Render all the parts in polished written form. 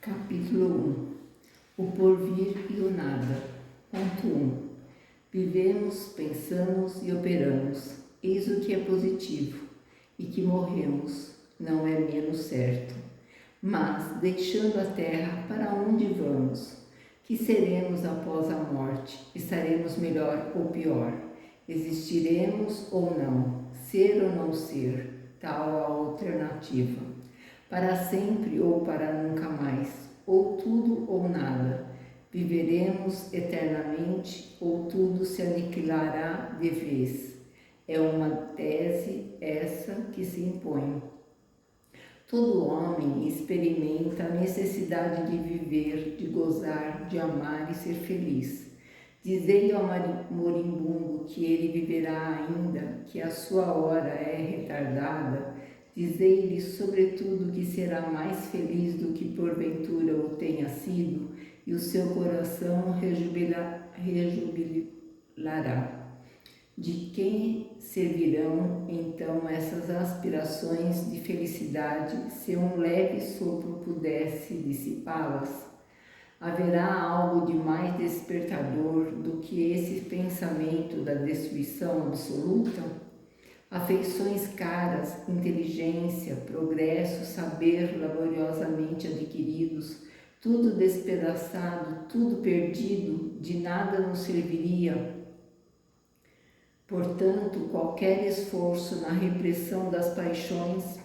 Capítulo 1. O porvir e o nada. Ponto 1. Vivemos, pensamos e operamos. Eis o que é positivo. E que morremos, não é menos certo. Mas, deixando a terra, para onde vamos? Que seremos após a morte? Estaremos melhor ou pior? Existiremos ou não? Ser ou não ser? Tal a alternativa. Para sempre ou para nunca mais, ou tudo ou nada. Viveremos eternamente ou tudo se aniquilará de vez. É uma tese essa que se impõe. Todo homem experimenta a necessidade de viver, de gozar, de amar e ser feliz. Dizei ao moribundo que ele viverá ainda, que a sua hora é retardada. Dizei-lhe, sobretudo, que será mais feliz do que porventura o tenha sido, e o seu coração rejubilará. De quem servirão, então, essas aspirações de felicidade, se um leve sopro pudesse dissipá-las? Haverá algo de mais despertador do que esse pensamento da destruição absoluta? Afeições caras, inteligência, progresso, saber laboriosamente adquiridos, tudo despedaçado, tudo perdido, de nada nos serviria. Portanto, qualquer esforço na repressão das paixões,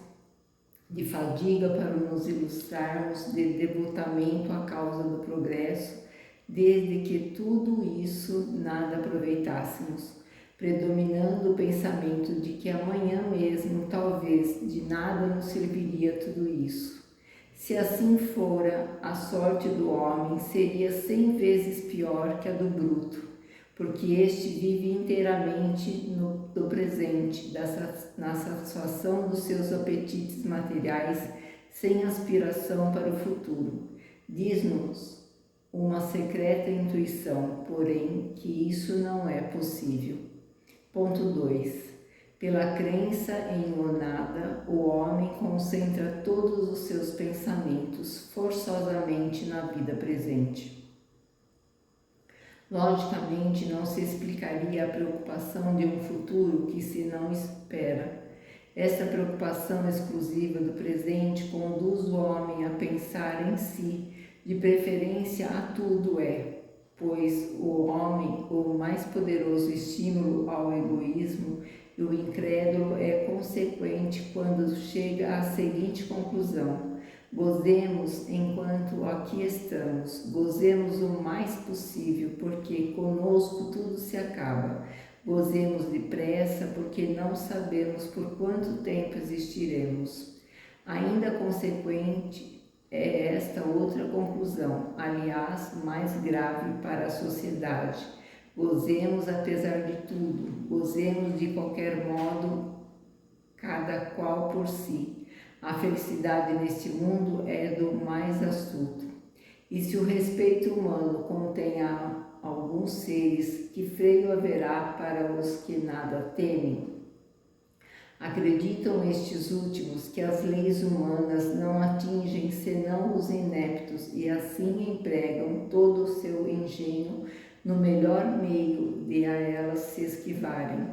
de fadiga para nos ilustrarmos, de devotamento à causa do progresso, desde que tudo isso nada aproveitássemos, predominando o pensamento de que amanhã mesmo, talvez, de nada nos serviria tudo isso. Se assim fora, a sorte do homem seria 100 vezes pior que a do bruto, porque este vive inteiramente no presente, na satisfação dos seus apetites materiais, sem aspiração para o futuro. Diz-nos uma secreta intuição, porém, que isso não é possível. Ponto 2. Pela crença em o nada, o homem concentra todos os seus pensamentos forçosamente na vida presente. Logicamente, não se explicaria a preocupação de um futuro que se não espera. Esta preocupação exclusiva do presente conduz o homem a pensar em si, de preferência a tudo pois o homem, o mais poderoso estímulo ao egoísmo, e o incrédulo é consequente quando chega à seguinte conclusão: gozemos enquanto aqui estamos, gozemos o mais possível, porque conosco tudo se acaba. Gozemos depressa, porque não sabemos por quanto tempo existiremos. Ainda consequente é esta outra conclusão, aliás, mais grave para a sociedade. Gozemos apesar de tudo, gozemos de qualquer modo, cada qual por si. A felicidade neste mundo é do mais astuto. E se o respeito humano contém alguns seres, que freio haverá para os que nada temem? Acreditam estes últimos que as leis humanas não atingem senão os ineptos e assim empregam todo o seu engenho no melhor meio de a elas se esquivarem.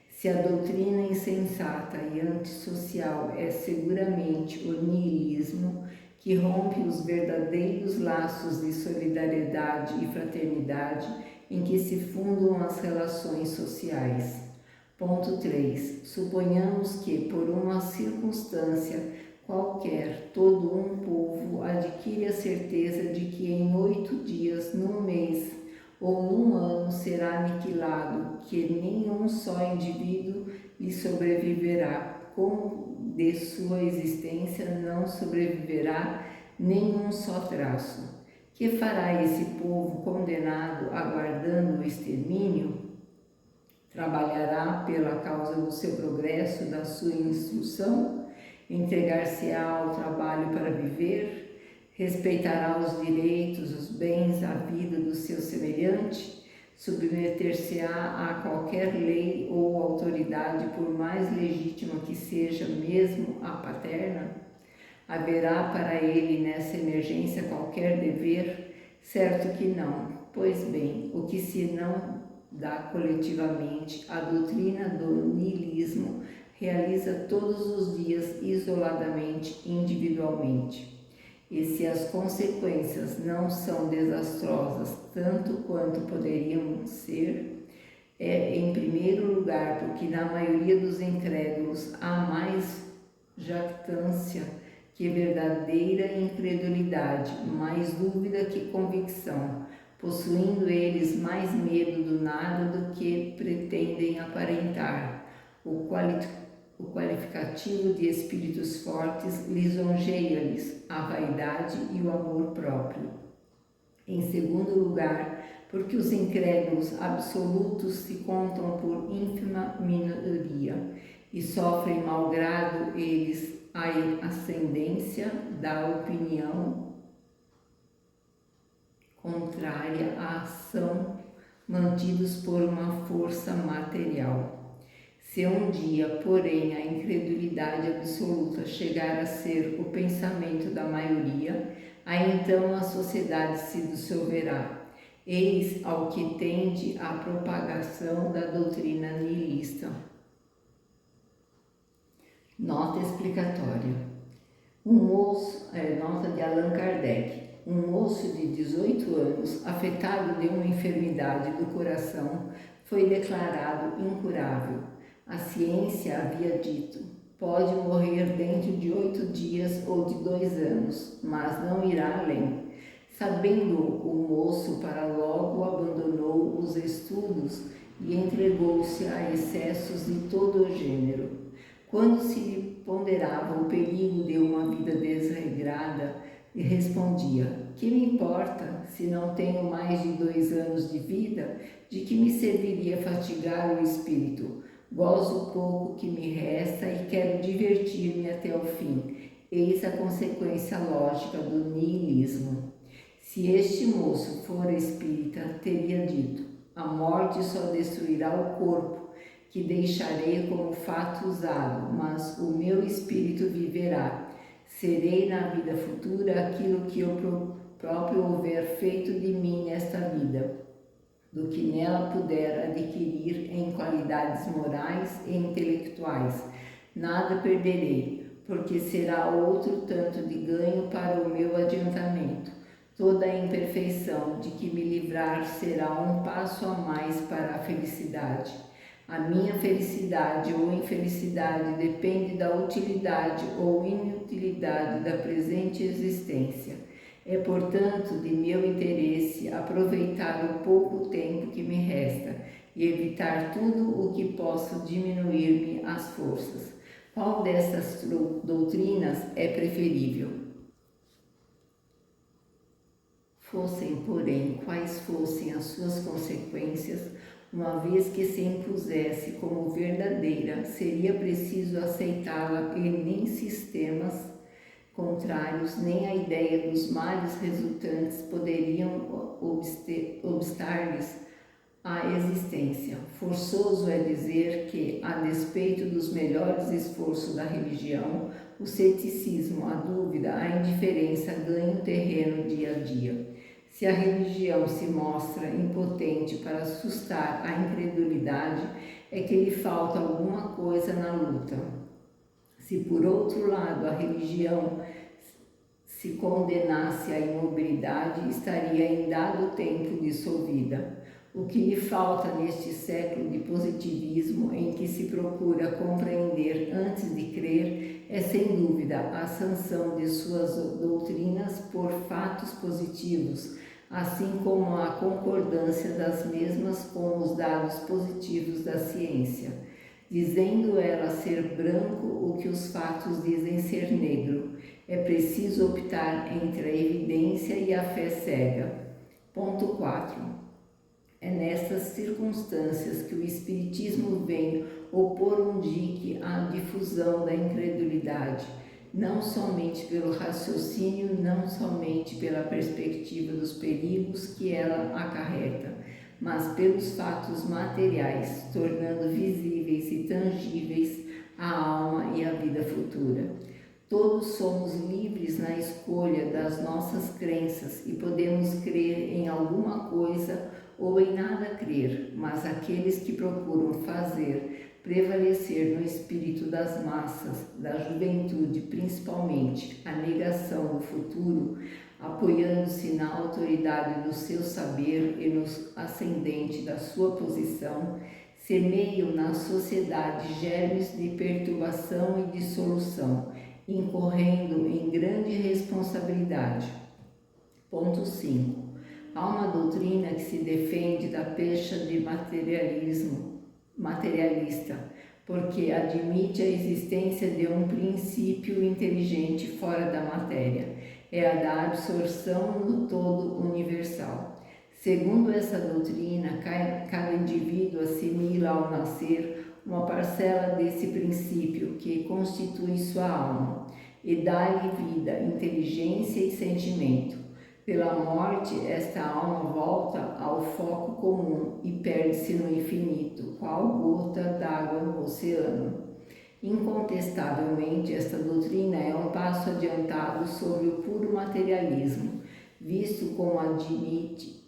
Se a doutrina insensata e antissocial é seguramente o niilismo, que rompe os verdadeiros laços de solidariedade e fraternidade em que se fundam as relações sociais. Ponto 3. Suponhamos que, por uma circunstância qualquer, todo um povo adquire a certeza de que em 8 dias, num mês ou num ano será aniquilado, que nenhum só indivíduo lhe sobreviverá, como de sua existência não sobreviverá nenhum só traço. Que fará esse povo condenado, aguardando o extermínio? Trabalhará pela causa do seu progresso, da sua instrução? Entregar-se-á ao trabalho para viver? Respeitará os direitos, os bens, a vida do seu semelhante? Submeter-se-á a qualquer lei ou autoridade, por mais legítima que seja, mesmo a paterna? Haverá para ele nessa emergência qualquer dever? Certo que não. Pois bem, o que se não dá coletivamente, a doutrina do niilismo realiza todos os dias isoladamente, individualmente. E se as consequências não são desastrosas tanto quanto poderiam ser, é em primeiro lugar porque na maioria dos incrédulos há mais jactância que verdadeira incredulidade, mais dúvida que convicção, possuindo eles mais medo do nada do que pretendem aparentar. O qualificativo de espíritos fortes lisonjeia-lhes a vaidade e o amor próprio. Em segundo lugar, porque os incrédulos absolutos se contam por ínfima minoria e sofrem malgrado eles a ascendência da opinião contrária à ação, mantidos por uma força material. Se um dia, porém, a incredulidade absoluta chegar a ser o pensamento da maioria, aí então a sociedade se dissolverá. Eis ao que tende a propagação da doutrina nihilista. Nota explicatória. Nota de Allan Kardec. Um moço de 18 anos, afetado de uma enfermidade do coração, foi declarado incurável. A ciência havia dito: pode morrer dentro de 8 dias ou de 2 anos, mas não irá além. Sabendo o moço, para logo abandonou os estudos e entregou-se a excessos de todo o gênero. Quando se lhe ponderava o perigo de uma vida desregrada, respondia: que me importa, se não tenho mais de 2 anos de vida, de que me serviria fatigar o espírito? Gozo o pouco que me resta e quero divertir-me até o fim. Eis a consequência lógica do niilismo. Se este moço for espírita, teria dito: a morte só destruirá o corpo, que deixarei como fato usado, mas o meu espírito viverá. Serei na vida futura aquilo que eu próprio houver feito de mim nesta vida, do que nela puder adquirir em qualidades morais e intelectuais. Nada perderei, porque será outro tanto de ganho para o meu adiantamento. Toda a imperfeição de que me livrar será um passo a mais para a felicidade. A minha felicidade ou infelicidade depende da utilidade ou inutilidade da presente existência. É, portanto, de meu interesse aproveitar o pouco tempo que me resta e evitar tudo o que possa diminuir-me as forças. Qual dessas doutrinas é preferível? Fossem, porém, quais fossem as suas consequências, uma vez que se impusesse como verdadeira, seria preciso aceitá-la, e nem sistemas contrários, nem a ideia dos males resultantes poderiam obstar-lhes a existência. Forçoso é dizer que, a despeito dos melhores esforços da religião, o ceticismo, a dúvida, a indiferença ganham terreno dia a dia. Se a religião se mostra impotente para sustar a incredulidade, é que lhe falta alguma coisa na luta. Se, por outro lado, a religião se condenasse à imobilidade, estaria em dado tempo dissolvida. O que lhe falta neste século de positivismo, em que se procura compreender antes de crer, é sem dúvida a sanção de suas doutrinas por fatos positivos, assim como a concordância das mesmas com os dados positivos da ciência, dizendo ela ser branco o que os fatos dizem ser negro. É preciso optar entre a evidência e a fé cega. Ponto 4. É nestas circunstâncias que o Espiritismo vem opor um dique à difusão da incredulidade, não somente pelo raciocínio, não somente pela perspectiva dos perigos que ela acarreta, mas pelos fatos materiais, tornando visíveis e tangíveis a alma e a vida futura. Todos somos livres na escolha das nossas crenças e podemos crer em alguma coisa ou em nada crer, mas aqueles que procuram fazer prevalecer no espírito das massas, da juventude principalmente, a negação do futuro, apoiando-se na autoridade do seu saber e no ascendente da sua posição, semeiam na sociedade germes de perturbação e dissolução, incorrendo em grande responsabilidade. Ponto 5. Há uma doutrina que se defende da pecha de materialista, porque admite a existência de um princípio inteligente fora da matéria, é a da absorção no todo universal. Segundo essa doutrina, cada indivíduo assimila ao nascer uma parcela desse princípio que constitui sua alma e dá-lhe vida, inteligência e sentimento. Pela morte, esta alma volta ao foco comum e perde-se no infinito, qual gota d'água no oceano. Incontestavelmente, esta doutrina é um passo adiantado sobre o puro materialismo, visto como admite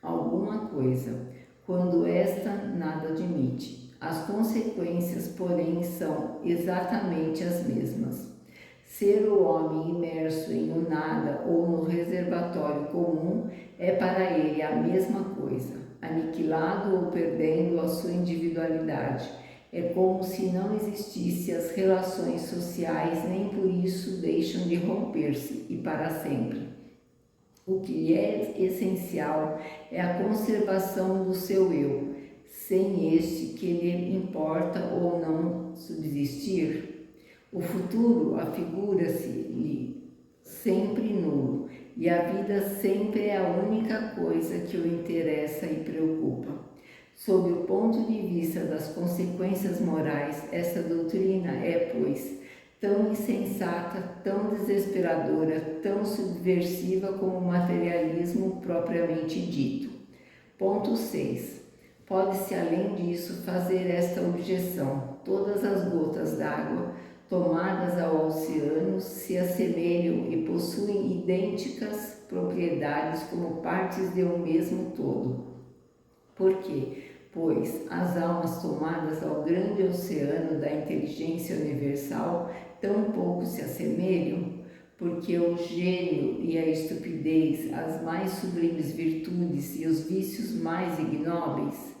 alguma coisa, quando esta nada admite. As consequências, porém, são exatamente as mesmas. Ser o homem imerso em um nada ou no reservatório comum é para ele a mesma coisa, aniquilado ou perdendo a sua individualidade. É como se não existissem as relações sociais, nem por isso deixam de romper-se e para sempre. O que é essencial é a conservação do seu eu, sem este que lhe importa ou não subsistir. O futuro afigura-se-lhe sempre nulo, e a vida sempre é a única coisa que o interessa e preocupa. Sob o ponto de vista das consequências morais, essa doutrina é, pois, tão insensata, tão desesperadora, tão subversiva como o materialismo propriamente dito. Ponto 6. Pode-se, além disso, fazer esta objeção: todas as gotas d'água tomadas ao oceano se assemelham e possuem idênticas propriedades como partes de um mesmo todo. Por quê? Pois as almas tomadas ao grande oceano da inteligência universal tão pouco se assemelham, porque o gênio e a estupidez, as mais sublimes virtudes e os vícios mais ignóbeis,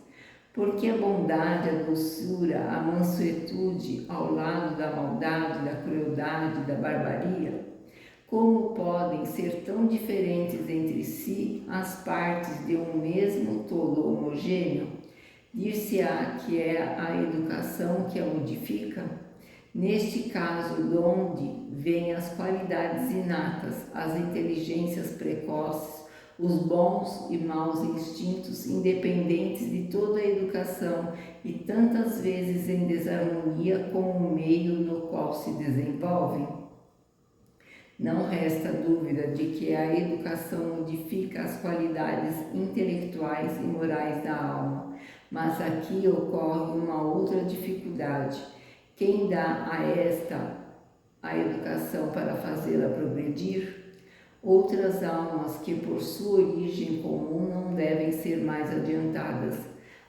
porque a bondade, a doçura, a mansuetude ao lado da maldade, da crueldade, da barbaria, como podem ser tão diferentes entre si as partes de um mesmo todo homogêneo? Dir-se-á que é a educação que a modifica? Neste caso, de onde vêm as qualidades inatas, as inteligências precoces, os bons e maus instintos independentes de toda a educação e tantas vezes em desarmonia com o meio no qual se desenvolvem? Não resta dúvida de que a educação modifica as qualidades intelectuais e morais da alma, mas aqui ocorre uma outra dificuldade. Quem dá a esta a educação para fazê-la progredir? Outras almas que por sua origem comum não devem ser mais adiantadas.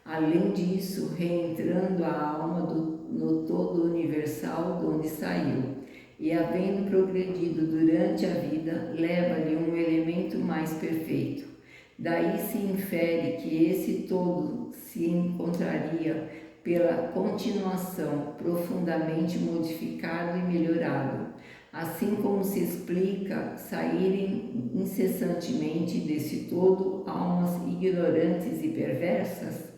Além disso, reentrando a alma no todo universal de onde saiu, e havendo progredido durante a vida, leva-lhe um elemento mais perfeito. Daí se infere que esse todo se encontraria pela continuação profundamente modificado e melhorado, assim como se explica saírem incessantemente desse todo almas ignorantes e perversas?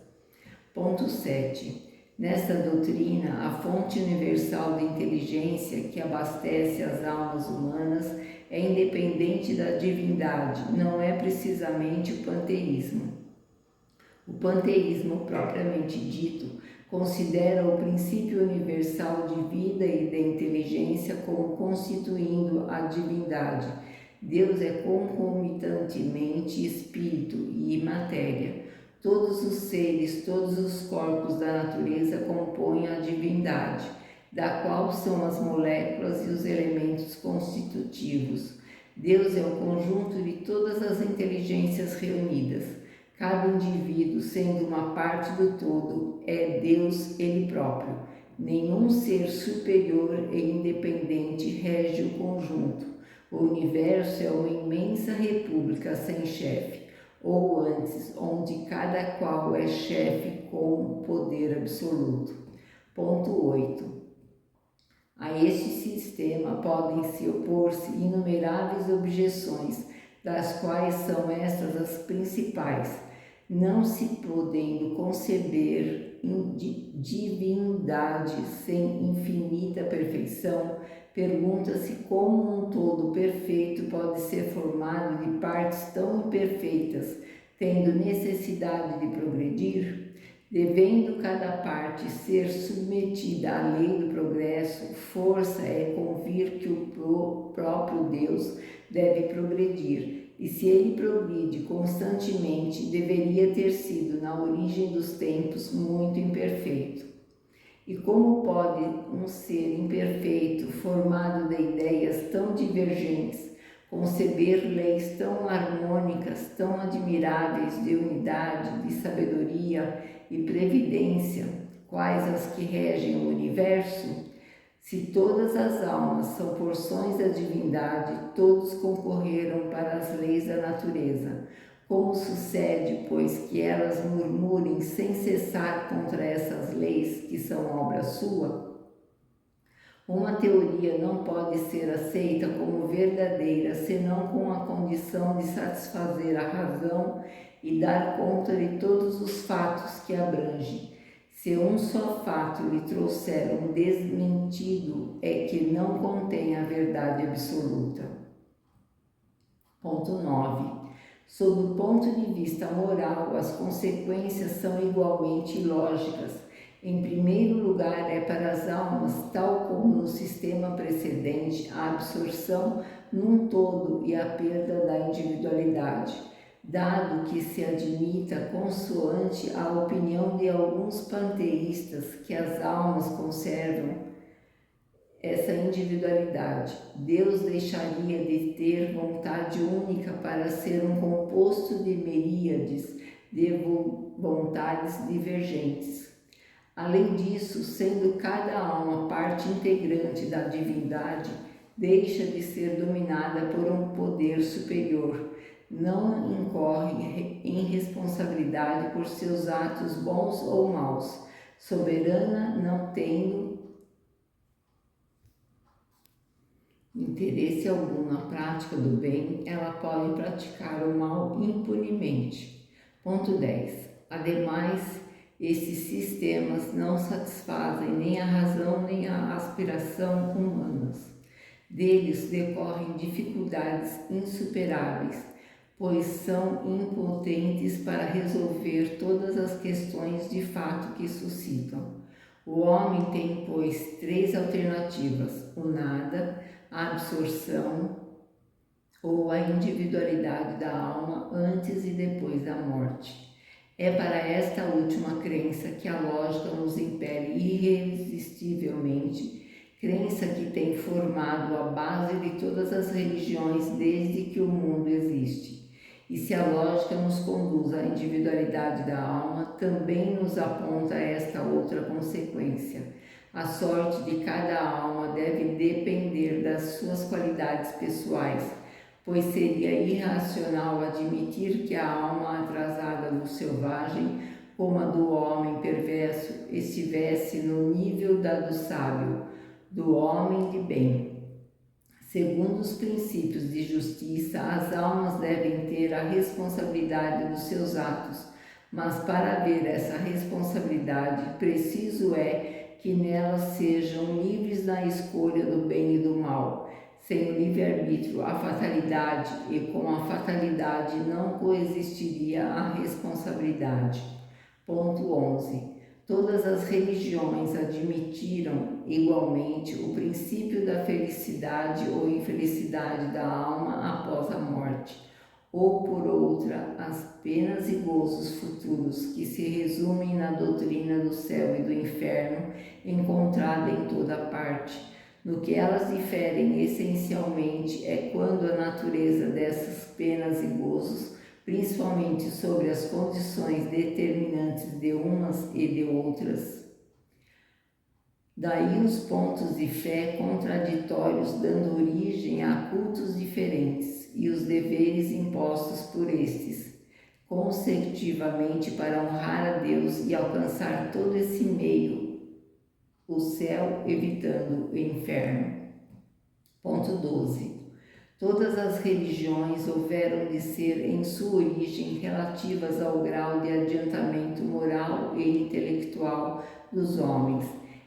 Ponto 7. Nesta doutrina, a fonte universal de inteligência que abastece as almas humanas é independente da divindade, não é precisamente o panteísmo. O panteísmo, propriamente dito, considera o princípio universal de vida e de inteligência como constituindo a divindade. Deus é concomitantemente espírito e matéria. Todos os seres, todos os corpos da natureza compõem a divindade. da qual são as moléculas e os elementos constitutivos. Deus é o conjunto de todas as inteligências reunidas. Cada indivíduo, sendo uma parte do todo, é Deus ele próprio. Nenhum ser superior e independente rege o conjunto. O universo é uma imensa república sem chefe, ou antes, onde cada qual é chefe com poder absoluto. Ponto 8. A este sistema podem se opor-se inumeráveis objeções, das quais são estas as principais. Não se podendo conceber divindade sem infinita perfeição, pergunta-se como um todo perfeito pode ser formado de partes tão imperfeitas, tendo necessidade de progredir? Devendo cada parte ser submetida à lei do progresso, força é convir que o próprio Deus deve progredir, e se ele progride constantemente, deveria ter sido, na origem dos tempos, muito imperfeito. E como pode um ser imperfeito, formado de ideias tão divergentes, conceber leis tão harmônicas, tão admiráveis de unidade, de sabedoria e previdência, quais as que regem o universo? Se todas as almas são porções da divindade, todos concorreram para as leis da natureza. Como sucede, pois, que elas murmurem sem cessar contra essas leis, que são obra sua? Uma teoria não pode ser aceita como verdadeira, senão com a condição de satisfazer a razão e dar conta de todos os fatos que abrange. Se um só fato lhe trouxer um desmentido, é que não contém a verdade absoluta. Ponto 9. Sob o ponto de vista moral, as consequências são igualmente lógicas. Em primeiro lugar, é para as almas, tal como no sistema precedente, a absorção num todo e a perda da individualidade, dado que se admita, consoante a opinião de alguns panteístas, que as almas conservam essa individualidade. Deus deixaria de ter vontade única para ser um composto de miríades de vontades divergentes. Além disso, sendo cada alma parte integrante da divindade, deixa de ser dominada por um poder superior, não incorre em responsabilidade por seus atos bons ou maus. Soberana, não tendo interesse algum na prática do bem, ela pode praticar o mal impunemente. Ponto 10. Ademais, esses sistemas não satisfazem nem a razão nem a aspiração humanas. Deles decorrem dificuldades insuperáveis, pois são impotentes para resolver todas as questões de fato que suscitam. O homem tem, pois, 3 alternativas: o nada, a absorção ou a individualidade da alma antes e depois da morte. É para esta última crença que a lógica nos impele irresistivelmente, crença que tem formado a base de todas as religiões desde que o mundo existe. E se a lógica nos conduz à individualidade da alma, também nos aponta esta outra consequência. A sorte de cada alma deve depender das suas qualidades pessoais, pois seria irracional admitir que a alma atrasada do selvagem, como a do homem perverso, estivesse no nível da do sábio, do homem de bem. Segundo os princípios de justiça, as almas devem ter a responsabilidade dos seus atos, mas para haver essa responsabilidade, preciso é que nelas sejam livres na escolha do bem e do mal. Sem o livre-arbítrio, a fatalidade, e com a fatalidade não coexistiria a responsabilidade. Ponto 11. Todas as religiões admitiram igualmente o princípio da felicidade ou infelicidade da alma após a morte. ou por outra, as penas e gozos futuros que se resumem na doutrina do céu e do inferno, encontrada em toda parte. No que elas diferem essencialmente é quando a natureza dessas penas e gozos, principalmente sobre as condições determinantes de umas e de outras. Daí os pontos de fé contraditórios dando origem a cultos diferentes e os deveres impostos por estes, consecutivamente para honrar a Deus e alcançar todo esse meio, o céu evitando o inferno. Ponto 12. Todas as religiões houveram de ser em sua origem relativas ao grau de adiantamento moral e intelectual dos homens.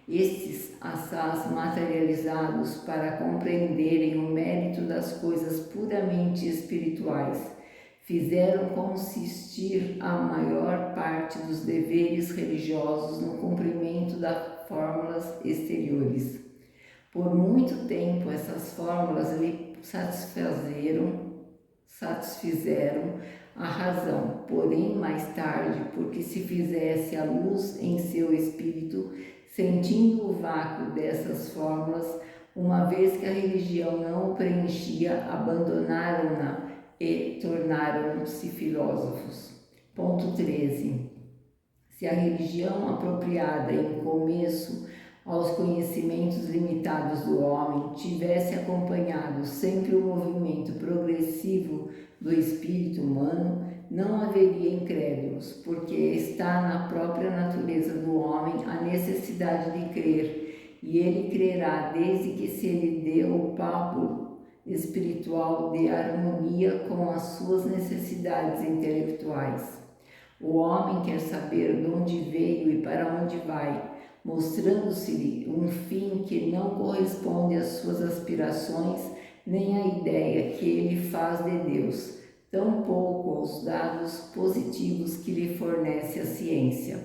Estes assaz materializados para compreenderem o mérito das coisas puramente espirituais, fizeram consistir a maior parte dos deveres religiosos no cumprimento das fórmulas exteriores. Por muito tempo essas fórmulas lhe satisfizeram a razão, porém mais tarde, porque se fizesse a luz em seu espírito, sentindo o vácuo dessas fórmulas, uma vez que a religião não o preenchia, abandonaram-na e tornaram-se filósofos. Ponto 13. Se a religião apropriada em começo aos conhecimentos limitados do homem tivesse acompanhado sempre o movimento progressivo do espírito humano, não haveria incrédulos, porque está na própria natureza do homem a necessidade de crer, e ele crerá desde que se lhe dê o papo espiritual de harmonia com as suas necessidades intelectuais. O homem quer saber de onde veio e para onde vai, mostrando-se-lhe um fim que não corresponde às suas aspirações nem à ideia que ele faz de Deus, tampouco aos dados positivos que lhe fornece a ciência,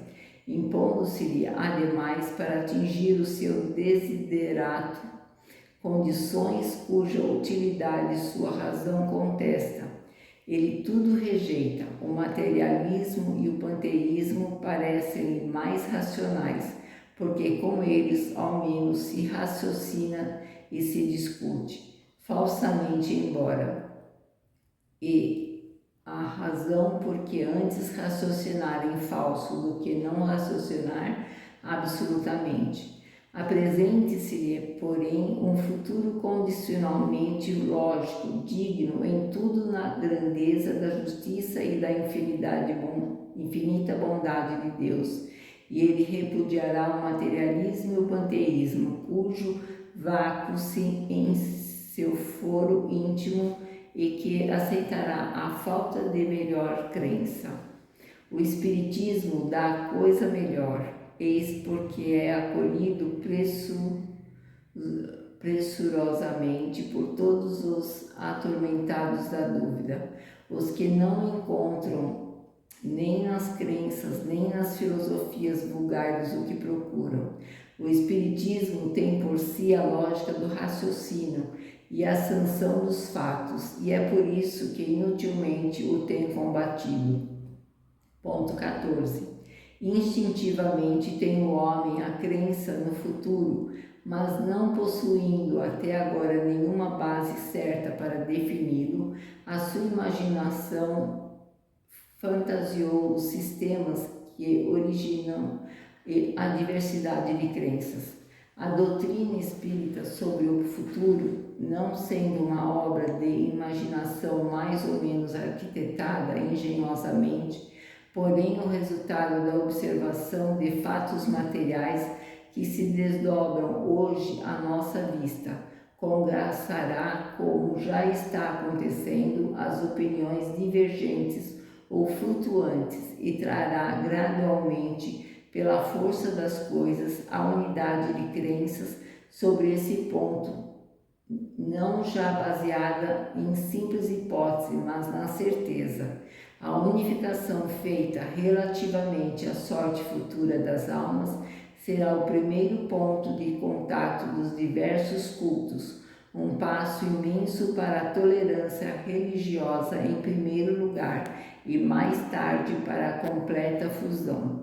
impondo-se-lhe, ademais, para atingir o seu desiderato, condições cuja utilidade sua razão contesta. Ele tudo rejeita. O materialismo e o panteísmo parecem-lhe mais racionais, porque com eles ao menos se raciocina e se discute, falsamente embora. E a razão porque antes raciocinar em falso do que não raciocinar absolutamente. Apresente-se-lhe, porém, um futuro condicionalmente lógico, digno em tudo na grandeza da justiça e da infinita bondade de Deus, e ele repudiará o materialismo e o panteísmo, cujo vácuo-se em seu foro íntimo e que aceitará a falta de melhor crença. O espiritismo dá coisa melhor, eis porque é acolhido pressurosamente por todos os atormentados da dúvida, os que não encontram nem nas crenças, nem nas filosofias vulgares o que procuram. O espiritismo tem por si a lógica do raciocínio e a sanção dos fatos, e é por isso que inutilmente o tem combatido. Ponto 14. Instintivamente tem o homem a crença no futuro, mas não possuindo até agora nenhuma base certa para defini-lo, a sua imaginação fantasiou os sistemas que originam a diversidade de crenças. A doutrina espírita sobre o futuro, não sendo uma obra de imaginação mais ou menos arquitetada engenhosamente, porém o resultado da observação de fatos materiais que se desdobram hoje à nossa vista, congraçará, como já está acontecendo, as opiniões divergentes ou flutuantes e trará gradualmente, pela força das coisas, a unidade de crenças sobre esse ponto, não já baseada em simples hipótese, mas na certeza. A unificação feita relativamente à sorte futura das almas será o primeiro ponto de contato dos diversos cultos, um passo imenso para a tolerância religiosa em primeiro lugar e mais tarde para a completa fusão.